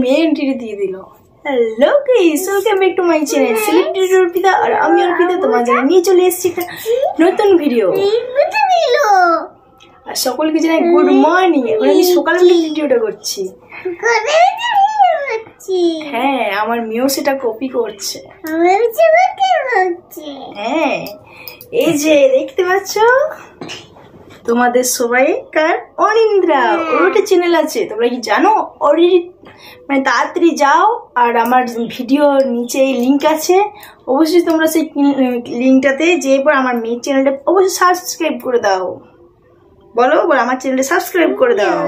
মেয়ে এন্ট্রি দিয়ে দিল। Hello guys, welcome back to my channel celebrity Arpita. আর আমি অর্পিতা তোমাদের নিয়ে চলে এসেছি একটা নতুন ভিডিও। আর সকলকে জানাই গুড মর্নিং। এখন আমি সকালবেলা ভিডিওটা করছি। হ্যাঁ, আমার মেয়েও সেটা কপি করছে। হ্যাঁ, এই যে দেখতে পাচ্ছ তোমাদের সবাইকার অনিন্দ্রা, ওর একটা চ্যানেল আছে, তোমরা কি জানো? মানে তাড়াতাড়ি যাও, আর আমার ভিডিওর নিচে লিঙ্ক আছে, অবশ্যই তোমরা সেই লিঙ্কটাতে যেয়ে পর আমার মেয়ের চ্যানেলটা অবশ্যই সাবস্ক্রাইব করে দাও। বলো বলো, আমার চ্যানেলটা সাবস্ক্রাইব করে দাও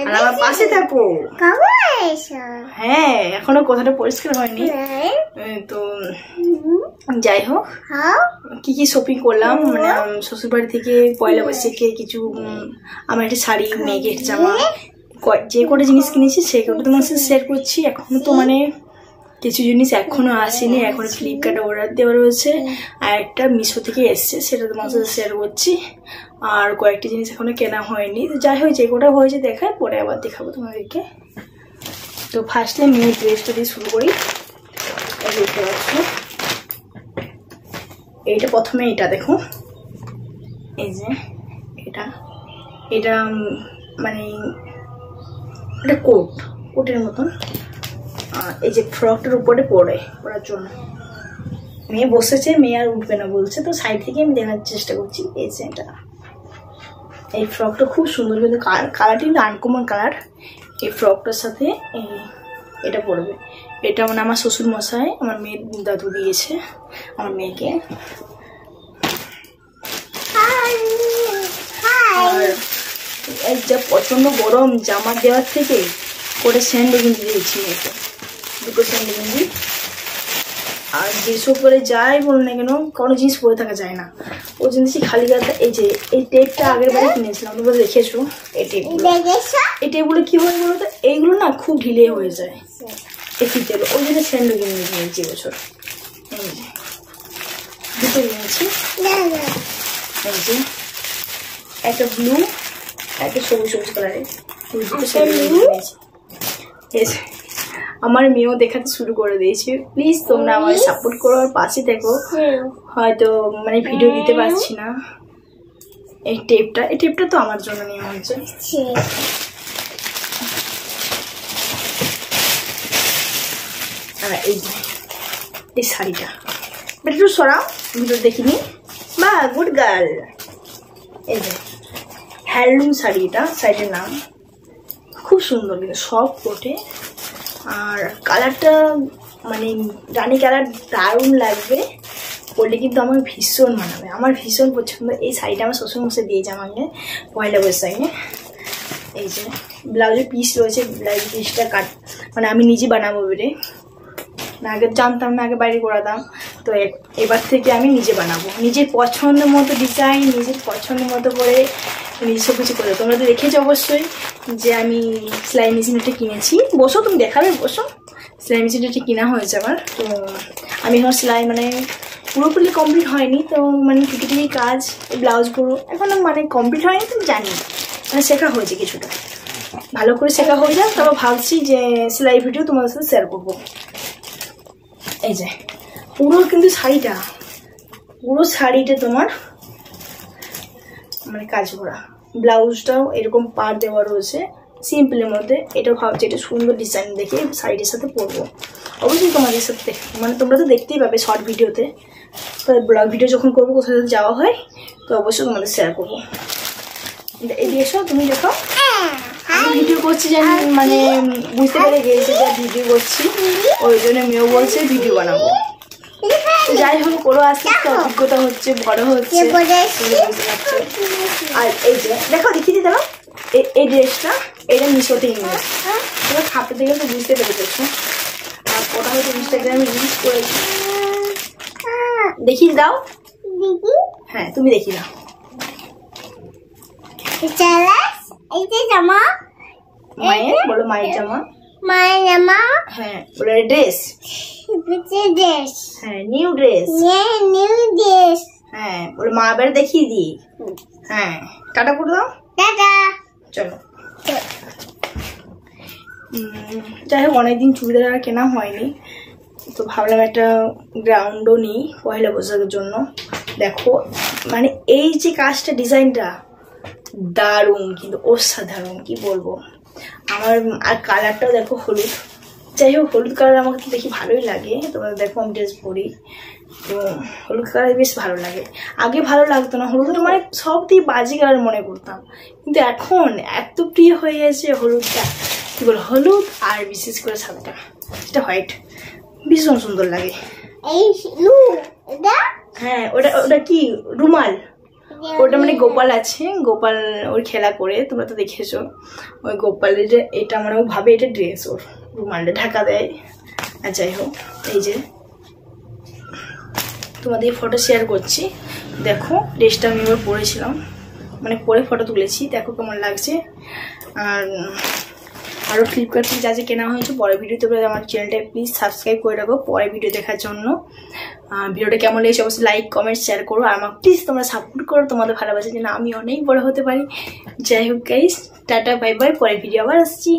আর আমার পাশে থাকো। হ্যাঁ, এখনো কথাটা পরিষ্কার হয়নি তো যাই হোক, কি কি শপিং করলাম, মানে শ্বশুরবাড়ি থেকে পয়লা বৈশাখে কিছু আমার একটা শাড়ি, মেয়েকে একটা জামা, যে কটা জিনিস কিনেছি সেই কটা তোমার সাথে শেয়ার করছি। এখনো তো মানে কিছু জিনিস এখনো আসেনি, এখন ফ্লিপকার্টে অর্ডার দেওয়া রয়েছে, আর একটা মিশো থেকে এসছে, সেটা তোমার সাথে শেয়ার করছি। আর কয়েকটি জিনিস এখনো কেনা হয়নি, তো যাই হোক যে কটা হয়েছে দেখায়, পরে আবার দেখাবো তোমাদেরকে। তো ফার্স্টে মেয়ের ড্রেসটা দিয়ে শুরু করি। দেখতে পাচ্ছ, এইটা প্রথমে এটা দেখো, এই যে এটা মানে এটা কোটের মতন, আর এই যে ফ্রকটার উপরে পরার জন্য মেয়ে বসেছে, মেয়ে আর উঠবে না বলছে, তো সাইড থেকে আমি দেখার চেষ্টা করছি। এই যে এই ফ্রকটা খুব সুন্দর, কিন্তু কালারটি কিন্তু আনকমন কালার। এই ফ্রকটার সাথে এটা পরবে। এটা মানে আমার শ্বশুর মশাই আমার মেয়ের দাদু দিয়েছে আমার মেয়েকে। আর যা প্রচন্ড গরম, জামা দেওয়ার থেকে করে স্যান্ডো গেঞ্জি দিয়েছি মেয়েকে, দুটো স্যান্ডো গেঞ্জি। আর যেসব পরে যাই বলো না কেন, কোনো জিনিস পরে থাকা যায় না, ও জিনিসই খালি গায়ে। এই যে এই টেপটা আগের বারে কিনেছিলাম, তোমরা দেখেছো এই টেপগুলো কি হয় বলো তো, এইগুলো না খুব ঢিলে হয়ে যায় এই ফিতেগুলো, ওই জন্য স্যান্ডো গেঞ্জি কিনেছি এবছর। এই যে দুটো কিনেছি, এই যে একটা ব্লু, একটা সবুজ কালারের, দুটো স্যান্ডো গেঞ্জি কিনেছি। আমার মেয়েও দেখাতে শুরু করে দিয়েছে। প্লিজ তোমরা আমাকে সাপোর্ট করো আর পাশে দেখো। হয়তো মানে ভিডিও দিতে পারছি না। এই টেপটা তো আমার জন্য নেওয়া হয়েছে। আর এই শাড়িটা একটু সরাও, ভিডিও দেখিনি। বা গুড গার্ল। এই যে হ্যান্ডলুম শাড়ি, এটা শাড়িটার নাম, খুব সুন্দর, কিন্তু সব কোটে। আর কালারটা মানে রানী কালার, দারুণ লাগবে পরলে, কিন্তু আমার ভীষণ মানাবে, আমার ভীষণ পছন্দ। এই শাড়িটা আমার শ্বশুরমশাই দিয়েছে আমাকে পয়লা বৈশাখে। এই যে ব্লাউজের পিস রয়েছে, ব্লাউজের পিসটা মানে আমি নিজে বানাবো বেরে, আগে জানতাম না, আগে বাইরে করাতাম, তো এবার থেকে আমি নিজে বানাবো, নিজের পছন্দ মতো ডিজাইন, নিজের পছন্দ মতো করে নিজে সব কিছু করে। তোমরা তো দেখেছো অবশ্যই যে আমি সেলাই মেশিন একটা কিনেছি। বসো, তুমি দেখাবে, বসো। সেলাই মেশিনটা একটা কেনা হয়েছে আমার। তো আমি এখন সেলাই মানে পুরোপুরি কমপ্লিট হয়নি, তো মানে টুকিটুকি কাজ, ব্লাউজ পুরো এখনো মানে কমপ্লিট হয়নি, তো জানি মানে শেখা হয়েছে কিছুটা, ভালো করে শেখা হয়ে যায়। তারপর ভাবছি যে সেলাই ভিডিও তোমাদের সাথে শেয়ার করবো। এই যে পুরো কিন্তু পুরো শাড়িটা তোমার মানে কাজ করা, ব্লাউজটাও এরকম পাড় দেওয়া রয়েছে সিম্পলের মধ্যে। এটা ভাবছি এটা সুন্দর ডিজাইন দেখে শাড়িটার সাথে পরবো। অবশ্যই তোমাদের সাথে মানে তোমরা তো দেখতেই পাবে শর্ট ভিডিওতে, তো ব্লগ ভিডিও যখন করবো, কোথাও যদি যাওয়া হয় তো অবশ্যই তোমাদের শেয়ার করবো। এদিকে এসো, তুমি দেখো আমি ভিডিও করছি, যে মানে বুঝতে পেরে গিয়েছি যে ভিডিও করছি, ওই জন্য মেয়েও বলছে ভিডিও বানাবো। যাই হোক, ওরও আস্তে আস্তে অভিজ্ঞতা হচ্ছে, বড় হচ্ছে, বুঝতে পারছো। আর এই যে দেখো, দেখিয়ে দিতে দাও, এই ড্রেসটা এটা মিশোতেই নিয়ে তোমরা খাপতে গেলে তো বুঝতে পেরেছো। আর ওটা হয়তো ইনস্টাগ্রামে রিলিজ করেছি, দেখিয়ে দাও। হ্যাঁ, তুমি দেখিয়ে দাও। মায়ের বলো, মায়ের জামা, হ্যাঁ বলো ড্রেস, হ্যাঁ নিউ ড্রেস, হ্যাঁ বলো মা বাড়ি দেখিয়ে দিই। হ্যাঁ, টাটা করে দাও, চলো। যাই হোক অনেকদিন চুড়িদার আর কেনা হয়নি, তো ভাবলাম একটা গ্রাউন্ডও নিই পয়লা বৈশাখের জন্য। দেখো মানে এই যে কাজটা, ডিজাইনটা দারুণ, কিন্তু অসাধারণ কি বলবো। আমার আর কালারটাও দেখো হলুদ, যাই হোক হলুদ কালার আমাকে তো দেখি ভালোই লাগে। তোমরা দেখো আমি ড্রেস পরি, তো হলুদ কালার বেশ ভালো লাগে। আগে ভালো লাগতো না, হলুদটা মানে সব দিয়ে বাজে কালার মনে করতাম, কিন্তু এখন এত প্রিয় হয়ে গেছে হলুদটা, কি বল, হলুদ আর বিশেষ করে সাদাটা, এটা হোয়াইট, ভীষণ সুন্দর লাগে। হ্যাঁ ওটা কি রুমাল, ওটা মানে গোপাল আছে, গোপাল ওর খেলা করে, তোমরা তো দেখেছো ওই গোপালের যে এটা মানে ও ভাবে এটা ড্রেস, ওর রুমালটা ঢাকা দেয়। আর যাই হোক এই যে তোমাদের ফটো শেয়ার করছি, দেখো ড্রেসটা আমি এবার পরেছিলাম, মানে পরে ফটো তুলেছি, দেখো কেমন লাগছে। আর আরও ফ্লিপকার্ট থেকে যা যা কেনা হয়েছে পরের ভিডিওতে আমার চ্যানেলটা প্লিজ সাবস্ক্রাইব করে রাখো পরের ভিডিও দেখার জন্য। ভিডিওটা কেমন লেগেছে অবশ্যই লাইক কমেন্ট শেয়ার করো, আর আমার প্লিজ তোমরা সাপোর্ট করো, তোমাদের ভালোবাসার জন্য আমি অনেক বড় হতে পারি। যাই হোক গাইস, টাটা বাই বাই, পরের ভিডিও আবার আসছি।